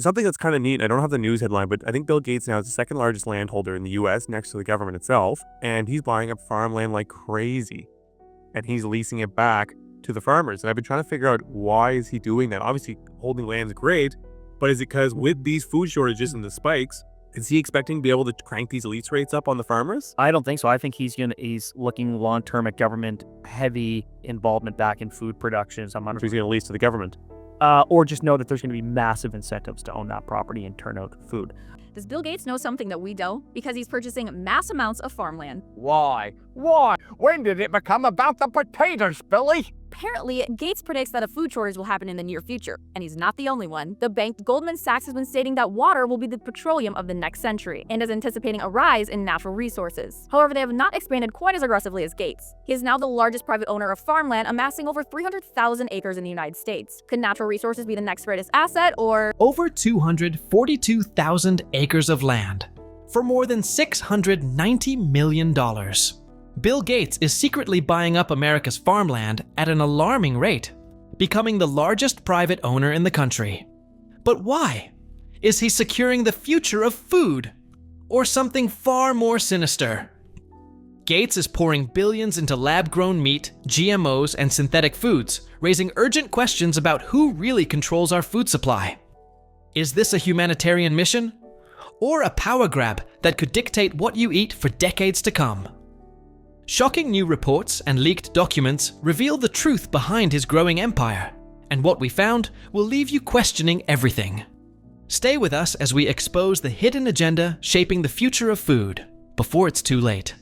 Something that's kind of neat, I don't have the news headline, but I think Bill Gates now is the second largest landholder in the US next to the government itself, and he's buying up farmland like crazy. And he's leasing it back to the farmers. And I've been trying to figure out, why is he doing that? Obviously, holding land's great, but is it because with these food shortages and the spikes, is he expecting to be able to crank these lease rates up on the farmers? I don't think so. I think he's looking long-term at government heavy involvement back in food production. So He's going to lease to the government. Or just know that there's going to be massive incentives to own that property and turn out food. Does Bill Gates know something that we don't? Because he's purchasing mass amounts of farmland. Why? Why? When did it become about the potatoes, Billy? Apparently, Gates predicts that a food shortage will happen in the near future, and he's not the only one. The bank Goldman Sachs has been stating that water will be the petroleum of the next century, and is anticipating a rise in natural resources. However, they have not expanded quite as aggressively as Gates. He is now the largest private owner of farmland, amassing over 300,000 acres in the United States. Could natural resources be the next greatest asset, or Over 242,000 acres of land for more than $690 million. Bill Gates is secretly buying up America's farmland at an alarming rate, becoming the largest private owner in the country. But why? Is he securing the future of food? Or something far more sinister? Gates is pouring billions into lab-grown meat, GMOs, and synthetic foods, raising urgent questions about who really controls our food supply. Is this a humanitarian mission? Or a power grab that could dictate what you eat for decades to come? Shocking new reports and leaked documents reveal the truth behind his growing empire, and what we found will leave you questioning everything. Stay with us as we expose the hidden agenda shaping the future of food before it's too late.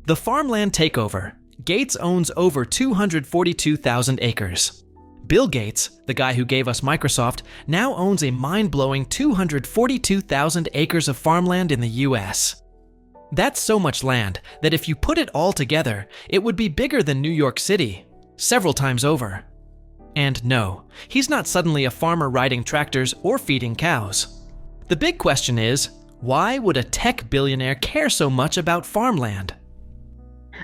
The farmland takeover. Gates owns over 242,000 acres. Bill Gates, the guy who gave us Microsoft, now owns a mind-blowing 242,000 acres of farmland in the US. That's so much land that if you put it all together, it would be bigger than New York City, several times over. And no, he's not suddenly a farmer riding tractors or feeding cows. The big question is, why would a tech billionaire care so much about farmland?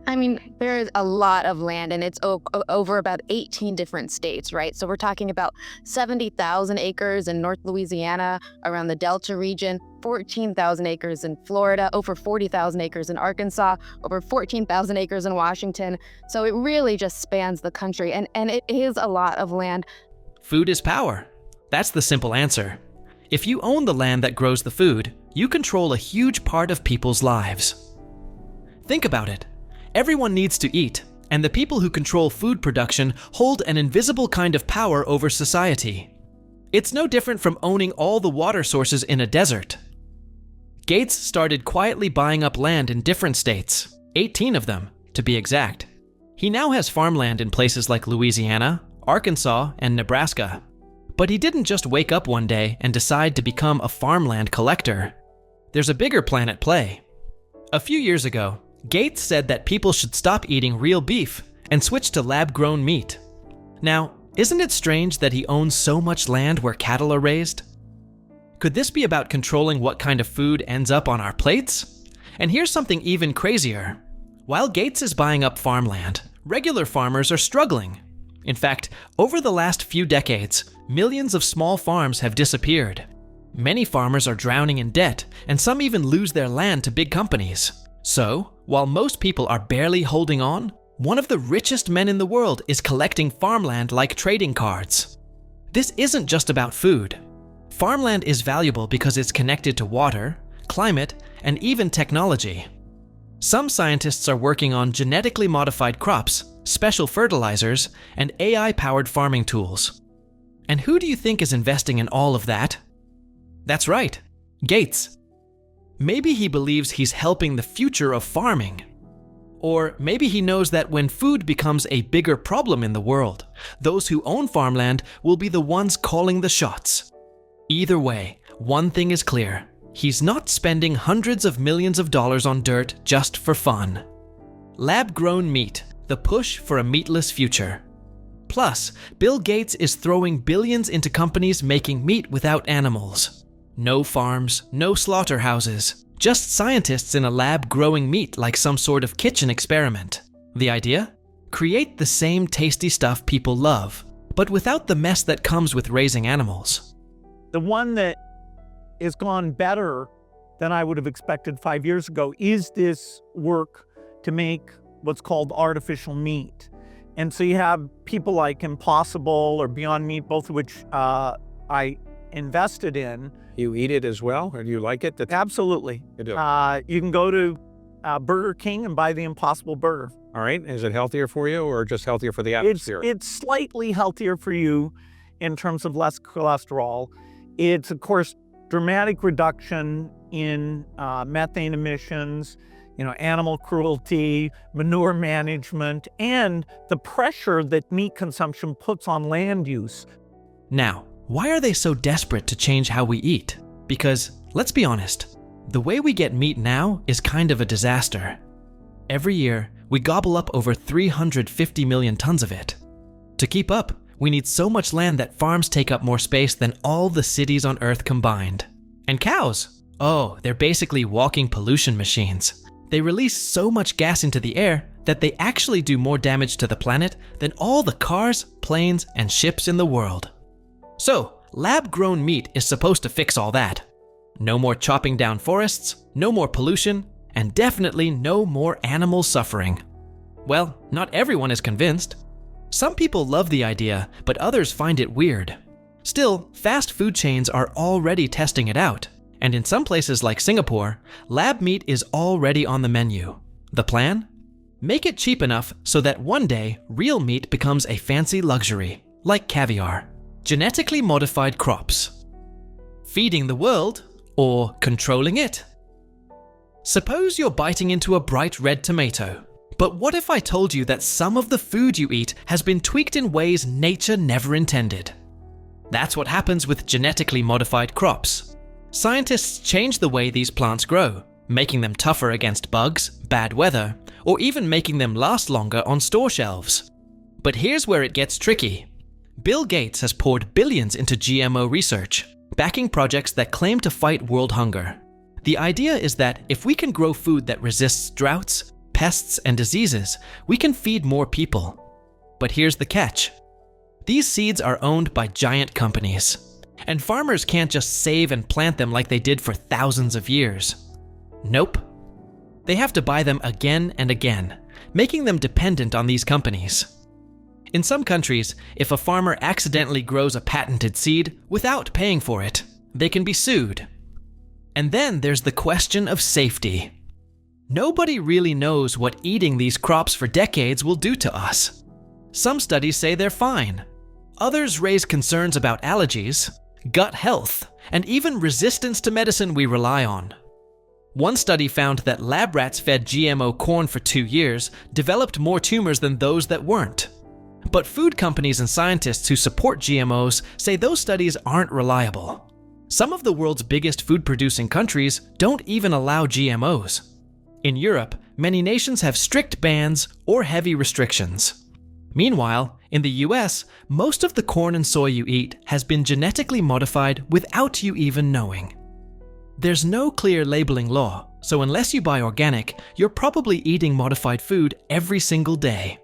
I mean, there's a lot of land, and it's over about 18 different states, right? So we're talking about 70,000 acres in North Louisiana, around the Delta region, 14,000 acres in Florida, over 40,000 acres in Arkansas, over 14,000 acres in Washington. So it really just spans the country, and it is a lot of land. Food is power. That's the simple answer. If you own the land that grows the food, you control a huge part of people's lives. Think about it. Everyone needs to eat, and the people who control food production hold an invisible kind of power over society. It's no different from owning all the water sources in a desert. Gates started quietly buying up land in different states, 18 of them, to be exact. He now has farmland in places like Louisiana, Arkansas, and Nebraska. But he didn't just wake up one day and decide to become a farmland collector. There's a bigger plan at play. A few years ago, Gates said that people should stop eating real beef and switch to lab-grown meat. Now, isn't it strange that he owns so much land where cattle are raised? Could this be about controlling what kind of food ends up on our plates? And here's something even crazier. While Gates is buying up farmland, regular farmers are struggling. In fact, over the last few decades, millions of small farms have disappeared. Many farmers are drowning in debt, and some even lose their land to big companies. So, while most people are barely holding on, one of the richest men in the world is collecting farmland like trading cards. This isn't just about food. Farmland is valuable because it's connected to water, climate, and even technology. Some scientists are working on genetically modified crops, special fertilizers, and AI-powered farming tools. And who do you think is investing in all of that? That's right, Gates. Maybe he believes he's helping the future of farming. Or maybe he knows that when food becomes a bigger problem in the world, those who own farmland will be the ones calling the shots. Either way, one thing is clear. He's not spending hundreds of millions of dollars on dirt just for fun. Lab-grown meat, the push for a meatless future. Plus, Bill Gates is throwing billions into companies making meat without animals. No farms, no slaughterhouses, just scientists in a lab growing meat like some sort of kitchen experiment. The idea? Create the same tasty stuff people love, but without the mess that comes with raising animals. The one that has gone better than I would have expected 5 years ago is this work to make what's called artificial meat. And so you have people like Impossible or Beyond Meat, both of which I invested in. You eat it as well, or do you like it? Absolutely. You do. You can go to Burger King and buy the Impossible Burger. All right. Is it healthier for you or just healthier for the atmosphere? It's slightly healthier for you in terms of less cholesterol. It's, of course, dramatic reduction in methane emissions, animal cruelty, manure management, and the pressure that meat consumption puts on land use. Now, why are they so desperate to change how we eat? Because, let's be honest, the way we get meat now is kind of a disaster. Every year, we gobble up over 350 million tons of it. To keep up, we need so much land that farms take up more space than all the cities on Earth combined. And cows, they're basically walking pollution machines. They release so much gas into the air that they actually do more damage to the planet than all the cars, planes, and ships in the world. So, lab-grown meat is supposed to fix all that. No more chopping down forests, no more pollution, and definitely no more animal suffering. Well, not everyone is convinced. Some people love the idea, but others find it weird. Still, fast food chains are already testing it out, and in some places like Singapore, lab meat is already on the menu. The plan? Make it cheap enough so that one day, real meat becomes a fancy luxury, like caviar. Genetically modified crops. Feeding the world, or controlling it? Suppose you're biting into a bright red tomato. But what if I told you that some of the food you eat has been tweaked in ways nature never intended? That's what happens with genetically modified crops. Scientists change the way these plants grow, making them tougher against bugs, bad weather, or even making them last longer on store shelves. But here's where it gets tricky. Bill Gates has poured billions into GMO research, backing projects that claim to fight world hunger. The idea is that if we can grow food that resists droughts, pests, and diseases, we can feed more people. But here's the catch. These seeds are owned by giant companies, and farmers can't just save and plant them like they did for thousands of years. Nope. They have to buy them again and again, making them dependent on these companies. In some countries, if a farmer accidentally grows a patented seed without paying for it, they can be sued. And then there's the question of safety. Nobody really knows what eating these crops for decades will do to us. Some studies say they're fine. Others raise concerns about allergies, gut health, and even resistance to medicine we rely on. One study found that lab rats fed GMO corn for 2 years developed more tumors than those that weren't. But food companies and scientists who support GMOs say those studies aren't reliable. Some of the world's biggest food-producing countries don't even allow GMOs. In Europe, many nations have strict bans or heavy restrictions. Meanwhile, in the US, most of the corn and soy you eat has been genetically modified without you even knowing. There's no clear labeling law, so unless you buy organic, you're probably eating modified food every single day.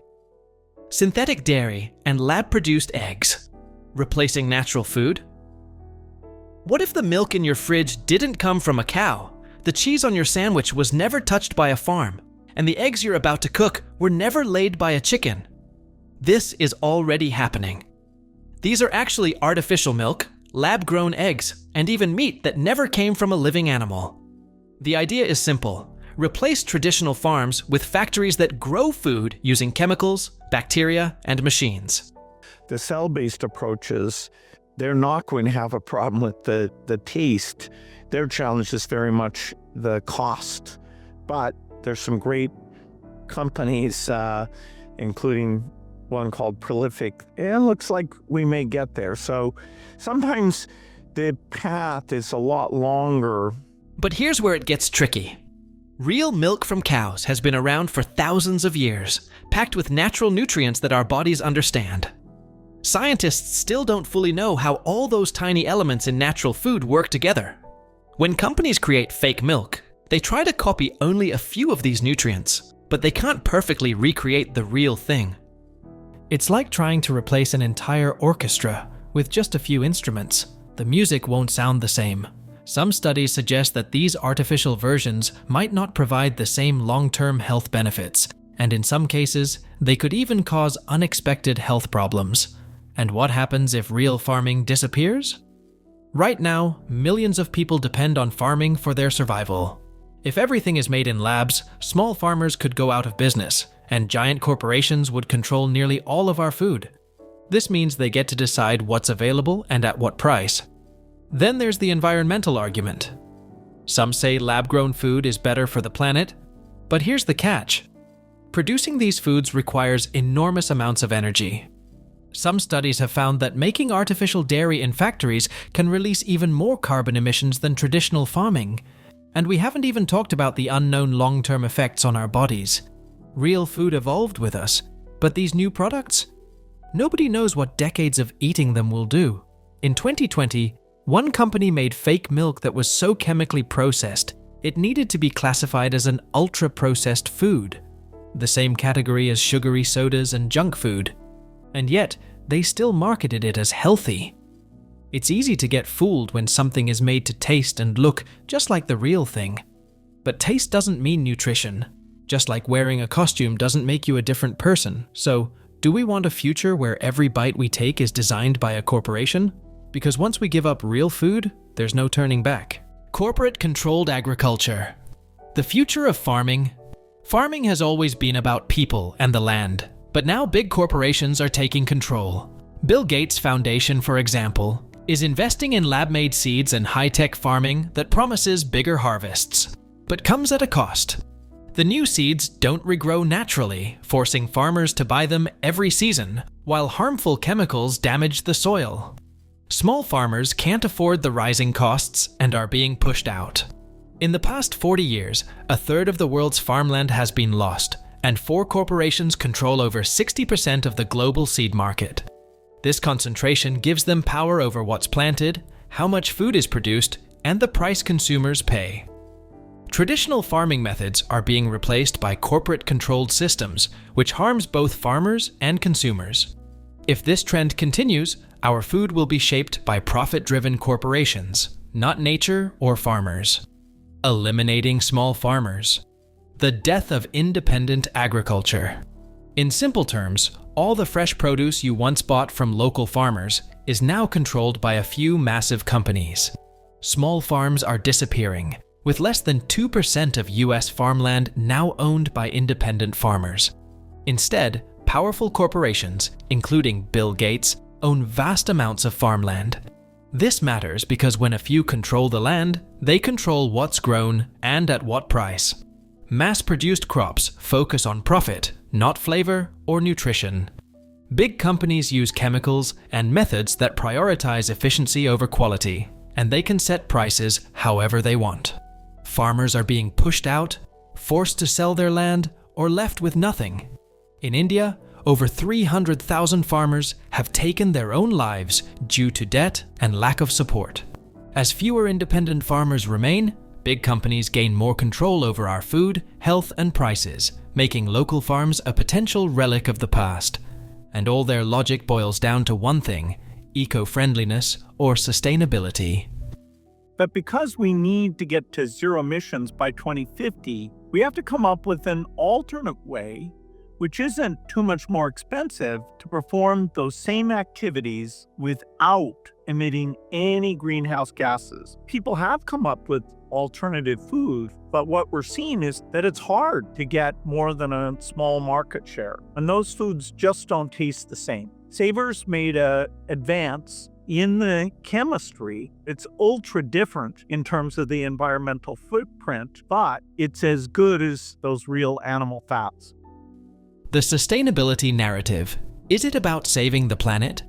Synthetic dairy and lab-produced eggs. Replacing natural food? What if the milk in your fridge didn't come from a cow? The cheese on your sandwich was never touched by a farm, and the eggs you're about to cook were never laid by a chicken. This is already happening. These are actually artificial milk, lab-grown eggs, and even meat that never came from a living animal. The idea is simple. Replace traditional farms with factories that grow food using chemicals, bacteria, and machines. The cell-based approaches, they're not going to have a problem with the taste. Their challenge is very much the cost. But there's some great companies, including one called Prolific. It looks like we may get there. So sometimes the path is a lot longer. But here's where it gets tricky. Real milk from cows has been around for thousands of years, packed with natural nutrients that our bodies understand. Scientists still don't fully know how all those tiny elements in natural food work together. When companies create fake milk, they try to copy only a few of these nutrients, but they can't perfectly recreate the real thing. It's like trying to replace an entire orchestra with just a few instruments. The music won't sound the same. Some studies suggest that these artificial versions might not provide the same long-term health benefits, and in some cases, they could even cause unexpected health problems. And what happens if real farming disappears? Right now, millions of people depend on farming for their survival. If everything is made in labs, small farmers could go out of business, and giant corporations would control nearly all of our food. This means they get to decide what's available and at what price. Then there's the environmental argument. Some say lab-grown food is better for the planet, but here's the catch. Producing these foods requires enormous amounts of energy. Some studies have found that making artificial dairy in factories can release even more carbon emissions than traditional farming. And we haven't even talked about the unknown long-term effects on our bodies. Real food evolved with us, but these new products? Nobody knows what decades of eating them will do. In 2020, one company made fake milk that was so chemically processed, it needed to be classified as an ultra-processed food, the same category as sugary sodas and junk food. And yet, they still marketed it as healthy. It's easy to get fooled when something is made to taste and look just like the real thing. But taste doesn't mean nutrition, just like wearing a costume doesn't make you a different person. So, do we want a future where every bite we take is designed by a corporation? Because once we give up real food, there's no turning back. Corporate-controlled agriculture. The future of farming. Farming has always been about people and the land, but now big corporations are taking control. Bill Gates' foundation, for example, is investing in lab-made seeds and high-tech farming that promises bigger harvests, but comes at a cost. The new seeds don't regrow naturally, forcing farmers to buy them every season, while harmful chemicals damage the soil. Small farmers can't afford the rising costs and are being pushed out. In the past 40 years, a third of the world's farmland has been lost, and 4 corporations control over 60% of the global seed market. This concentration gives them power over what's planted, how much food is produced, and the price consumers pay. Traditional farming methods are being replaced by corporate-controlled systems, which harms both farmers and consumers. If this trend continues, our food will be shaped by profit-driven corporations, not nature or farmers. Eliminating small farmers. The death of independent agriculture. In simple terms, all the fresh produce you once bought from local farmers is now controlled by a few massive companies. Small farms are disappearing, with less than 2% of US farmland now owned by independent farmers. Instead, powerful corporations, including Bill Gates, own vast amounts of farmland. This matters because when a few control the land, they control what's grown and at what price. Mass-produced crops focus on profit, not flavor or nutrition. Big companies use chemicals and methods that prioritize efficiency over quality, and they can set prices however they want. Farmers are being pushed out, forced to sell their land, or left with nothing. In India, over 300,000 farmers have taken their own lives due to debt and lack of support. As fewer independent farmers remain, big companies gain more control over our food, health, and prices, making local farms a potential relic of the past. And all their logic boils down to one thing: eco-friendliness or sustainability. But because we need to get to zero emissions by 2050, we have to come up with an alternate way which isn't too much more expensive to perform those same activities without emitting any greenhouse gases. People have come up with alternative food, but what we're seeing is that it's hard to get more than a small market share, and those foods just don't taste the same. Savers made an advance in the chemistry. It's ultra different in terms of the environmental footprint, but it's as good as those real animal fats. The sustainability narrative. Is it about saving the planet?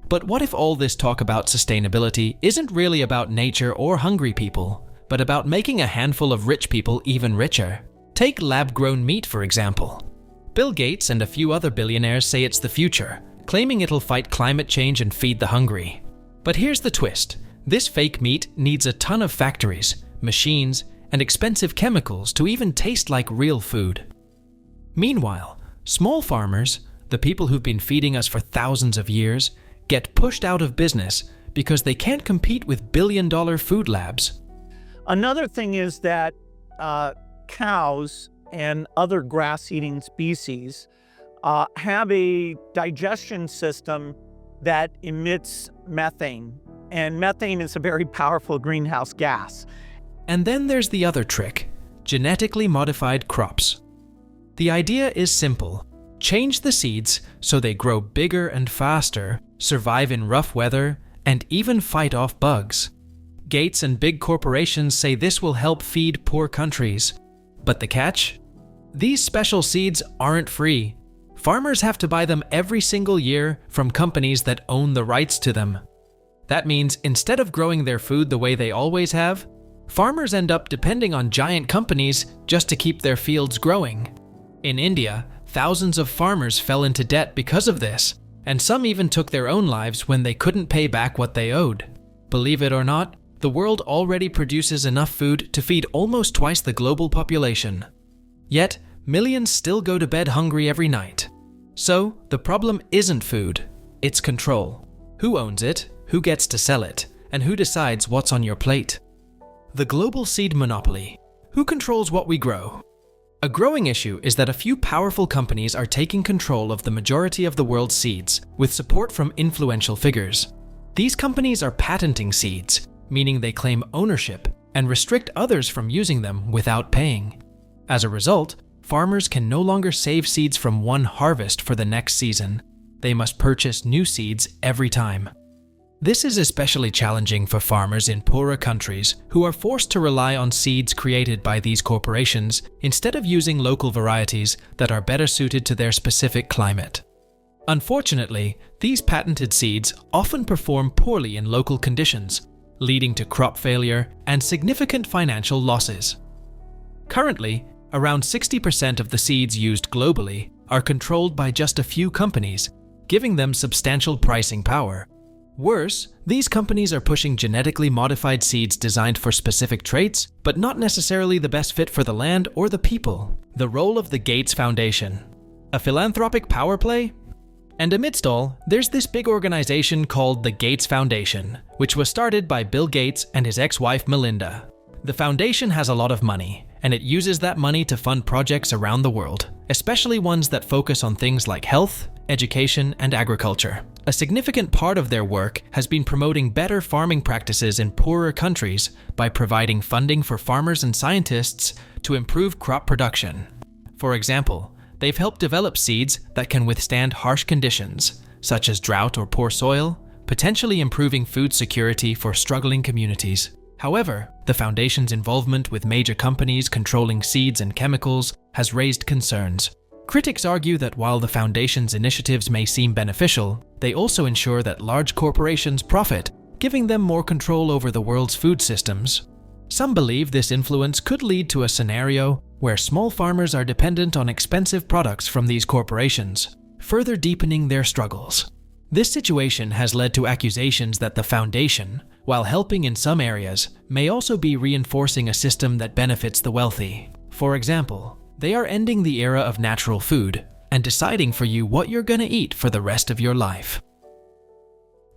But what if all this talk about sustainability isn't really about nature or hungry people, but about making a handful of rich people even richer? Take lab-grown meat, for example. Bill Gates and a few other billionaires say it's the future, claiming it'll fight climate change and feed the hungry. But here's the twist. This fake meat needs a ton of factories, machines, and expensive chemicals to even taste like real food. Meanwhile, small farmers, the people who've been feeding us for thousands of years, get pushed out of business because they can't compete with billion-dollar food labs. Another thing is that cows and other grass-eating species have a digestion system that emits methane, and methane is a very powerful greenhouse gas. And then there's the other trick: genetically modified crops. The idea is simple. Change the seeds so they grow bigger and faster, survive in rough weather, and even fight off bugs. Gates and big corporations say this will help feed poor countries. But the catch? These special seeds aren't free. Farmers have to buy them every single year from companies that own the rights to them. That means instead of growing their food the way they always have, farmers end up depending on giant companies just to keep their fields growing. In India, thousands of farmers fell into debt because of this, and some even took their own lives when they couldn't pay back what they owed. Believe it or not, the world already produces enough food to feed almost twice the global population. Yet, millions still go to bed hungry every night. So, the problem isn't food, it's control. Who owns it, who gets to sell it, and who decides what's on your plate? The global seed monopoly. Who controls what we grow? A growing issue is that a few powerful companies are taking control of the majority of the world's seeds, with support from influential figures. These companies are patenting seeds, meaning they claim ownership and restrict others from using them without paying. As a result, farmers can no longer save seeds from one harvest for the next season. They must purchase new seeds every time. This is especially challenging for farmers in poorer countries who are forced to rely on seeds created by these corporations instead of using local varieties that are better suited to their specific climate. Unfortunately, these patented seeds often perform poorly in local conditions, leading to crop failure and significant financial losses. Currently, around 60% of the seeds used globally are controlled by just a few companies, giving them substantial pricing power. Worse, these companies are pushing genetically modified seeds designed for specific traits, but not necessarily the best fit for the land or the people. The role of the Gates Foundation. A philanthropic power play? And amidst all, there's this big organization called the Gates Foundation, which was started by Bill Gates and his ex-wife Melinda. The foundation has a lot of money, and it uses that money to fund projects around the world, especially ones that focus on things like health, education, and agriculture. A significant part of their work has been promoting better farming practices in poorer countries by providing funding for farmers and scientists to improve crop production. For example, they've helped develop seeds that can withstand harsh conditions, such as drought or poor soil, potentially improving food security for struggling communities. However, the foundation's involvement with major companies controlling seeds and chemicals has raised concerns. Critics argue that while the foundation's initiatives may seem beneficial, they also ensure that large corporations profit, giving them more control over the world's food systems. Some believe this influence could lead to a scenario where small farmers are dependent on expensive products from these corporations, further deepening their struggles. This situation has led to accusations that the foundation, while helping in some areas, may also be reinforcing a system that benefits the wealthy. For example, they are ending the era of natural food and deciding for you what you're going to eat for the rest of your life.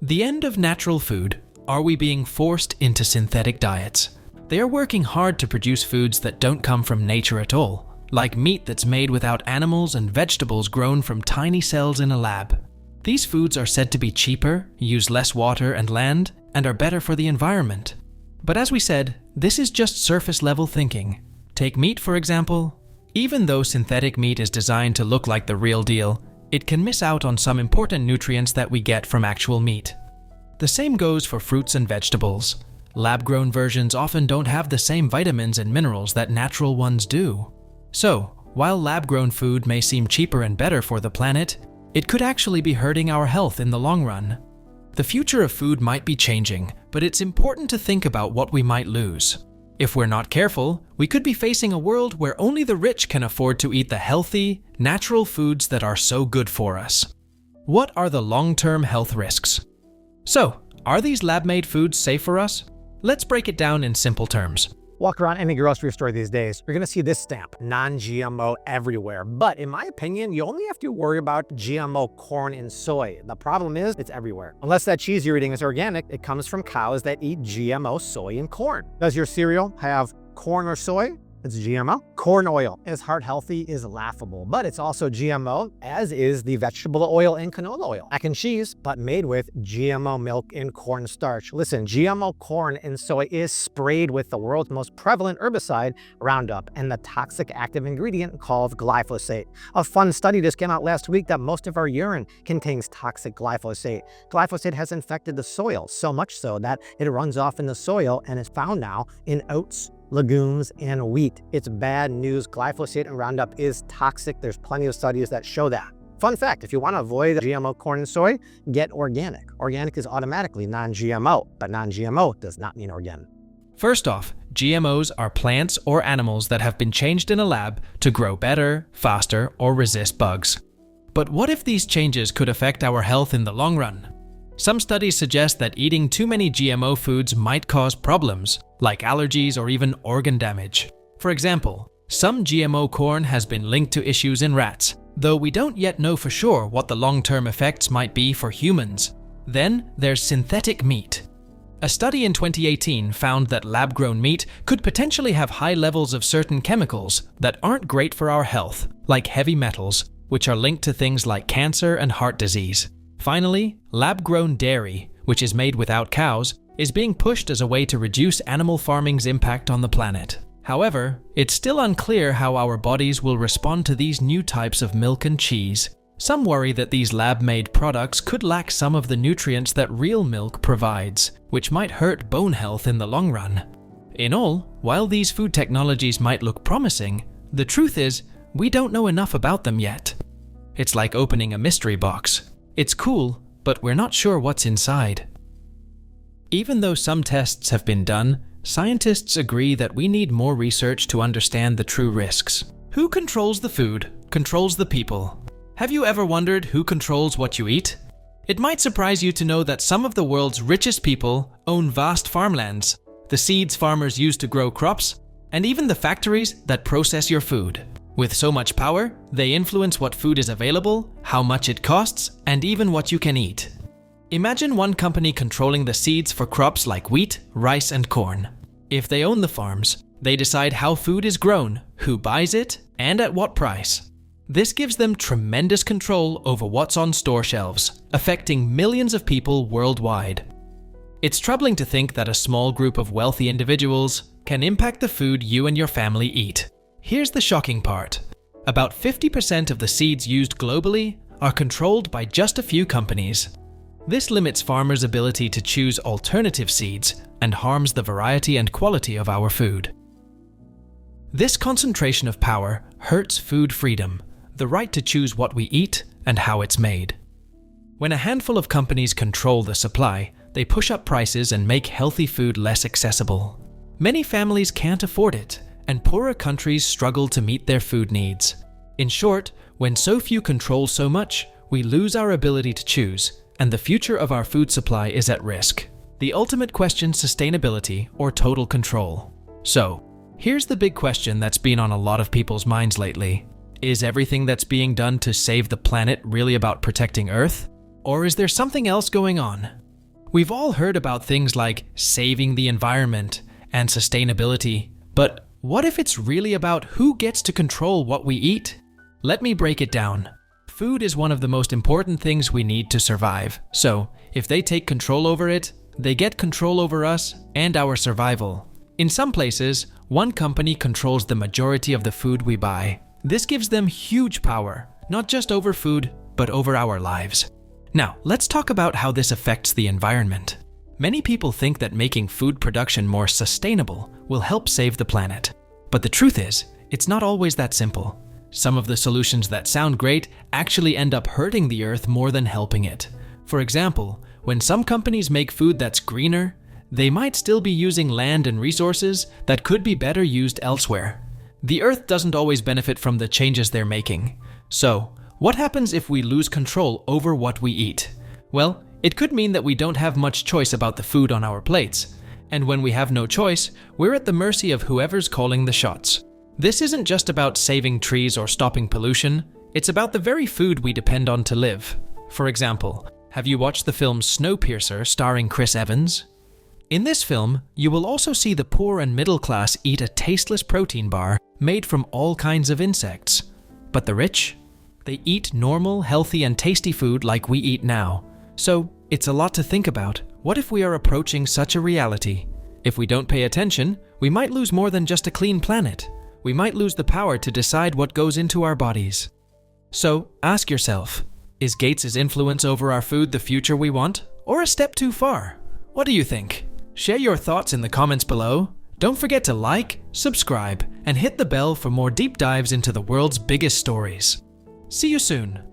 The end of natural food. Are we being forced into synthetic diets? They are working hard to produce foods that don't come from nature at all, like meat that's made without animals and vegetables grown from tiny cells in a lab. These foods are said to be cheaper, use less water and land, and are better for the environment. But as we said, this is just surface-level thinking. Take meat, for example. Even though synthetic meat is designed to look like the real deal, it can miss out on some important nutrients that we get from actual meat. The same goes for fruits and vegetables. Lab-grown versions often don't have the same vitamins and minerals that natural ones do. So, while lab-grown food may seem cheaper and better for the planet, it could actually be hurting our health in the long run. The future of food might be changing, but it's important to think about what we might lose. If we're not careful, we could be facing a world where only the rich can afford to eat the healthy, natural foods that are so good for us. What are the long-term health risks? So, are these lab-made foods safe for us? Let's break it down in simple terms. Walk around any grocery store these days, you're going to see this stamp, non-GMO, everywhere. But in my opinion, you only have to worry about GMO corn and soy. The problem is, it's everywhere. Unless that cheese you're eating is organic, it comes from cows that eat GMO soy and corn. Does your cereal have corn or soy? It's GMO. Corn oil is heart healthy is laughable, but it's also GMO, as is the vegetable oil and canola oil. Mac and cheese, but made with GMO milk and cornstarch. Listen, GMO corn and soy is sprayed with the world's most prevalent herbicide, Roundup, and the toxic active ingredient called glyphosate. A fun study just came out last week that most of our urine contains toxic glyphosate. Glyphosate has infected the soil, so much so that it runs off in the soil and is found now in oats, legumes, and wheat. It's bad news. Glyphosate and Roundup is toxic. There's plenty of studies that show that. Fun fact, if you want to avoid GMO corn and soy, get organic. Organic is automatically non-GMO, but non-GMO does not mean organic. First off, GMOs are plants or animals that have been changed in a lab to grow better, faster, or resist bugs. But what if these changes could affect our health in the long run? Some studies suggest that eating too many GMO foods might cause problems, like allergies or even organ damage. For example, some GMO corn has been linked to issues in rats, though we don't yet know for sure what the long-term effects might be for humans. Then there's synthetic meat. A study in 2018 found that lab-grown meat could potentially have high levels of certain chemicals that aren't great for our health, like heavy metals, which are linked to things like cancer and heart disease. Finally, lab-grown dairy, which is made without cows, is being pushed as a way to reduce animal farming's impact on the planet. However, it's still unclear how our bodies will respond to these new types of milk and cheese. Some worry that these lab-made products could lack some of the nutrients that real milk provides, which might hurt bone health in the long run. In all, while these food technologies might look promising, the truth is, we don't know enough about them yet. It's like opening a mystery box. It's cool, but we're not sure what's inside. Even though some tests have been done, scientists agree that we need more research to understand the true risks. Who controls the food, controls the people. Have you ever wondered who controls what you eat? It might surprise you to know that some of the world's richest people own vast farmlands, the seeds farmers use to grow crops, and even the factories that process your food. With so much power, they influence what food is available, how much it costs, and even what you can eat. Imagine one company controlling the seeds for crops like wheat, rice, and corn. If they own the farms, they decide how food is grown, who buys it, and at what price. This gives them tremendous control over what's on store shelves, affecting millions of people worldwide. It's troubling to think that a small group of wealthy individuals can impact the food you and your family eat. Here's the shocking part. About 50% of the seeds used globally are controlled by just a few companies. This limits farmers' ability to choose alternative seeds and harms the variety and quality of our food. This concentration of power hurts food freedom, the right to choose what we eat and how it's made. When a handful of companies control the supply, they push up prices and make healthy food less accessible. Many families can't afford it, and poorer countries struggle to meet their food needs. In short, when so few control so much, we lose our ability to choose, and the future of our food supply is at risk. The ultimate question: sustainability or total control. So, here's the big question that's been on a lot of people's minds lately. Is everything that's being done to save the planet really about protecting Earth? Or is there something else going on? We've all heard about things like saving the environment and sustainability, but what if it's really about who gets to control what we eat? Let me break it down. Food is one of the most important things we need to survive. So, if they take control over it, they get control over us and our survival. In some places, one company controls the majority of the food we buy. This gives them huge power, not just over food, but over our lives. Now, let's talk about how this affects the environment. Many people think that making food production more sustainable will help save the planet. But the truth is, it's not always that simple. Some of the solutions that sound great actually end up hurting the Earth more than helping it. For example, when some companies make food that's greener, they might still be using land and resources that could be better used elsewhere. The Earth doesn't always benefit from the changes they're making. So, what happens if we lose control over what we eat? Well, it could mean that we don't have much choice about the food on our plates. And when we have no choice, we're at the mercy of whoever's calling the shots. This isn't just about saving trees or stopping pollution, it's about the very food we depend on to live. For example, have you watched the film Snowpiercer starring Chris Evans? In this film, you will also see the poor and middle class eat a tasteless protein bar made from all kinds of insects. But the rich? They eat normal, healthy, and tasty food like we eat now. So, it's a lot to think about. What if we are approaching such a reality? If we don't pay attention, we might lose more than just a clean planet. We might lose the power to decide what goes into our bodies. So, ask yourself, is Gates' influence over our food the future we want, or a step too far? What do you think? Share your thoughts in the comments below. Don't forget to like, subscribe, and hit the bell for more deep dives into the world's biggest stories. See you soon.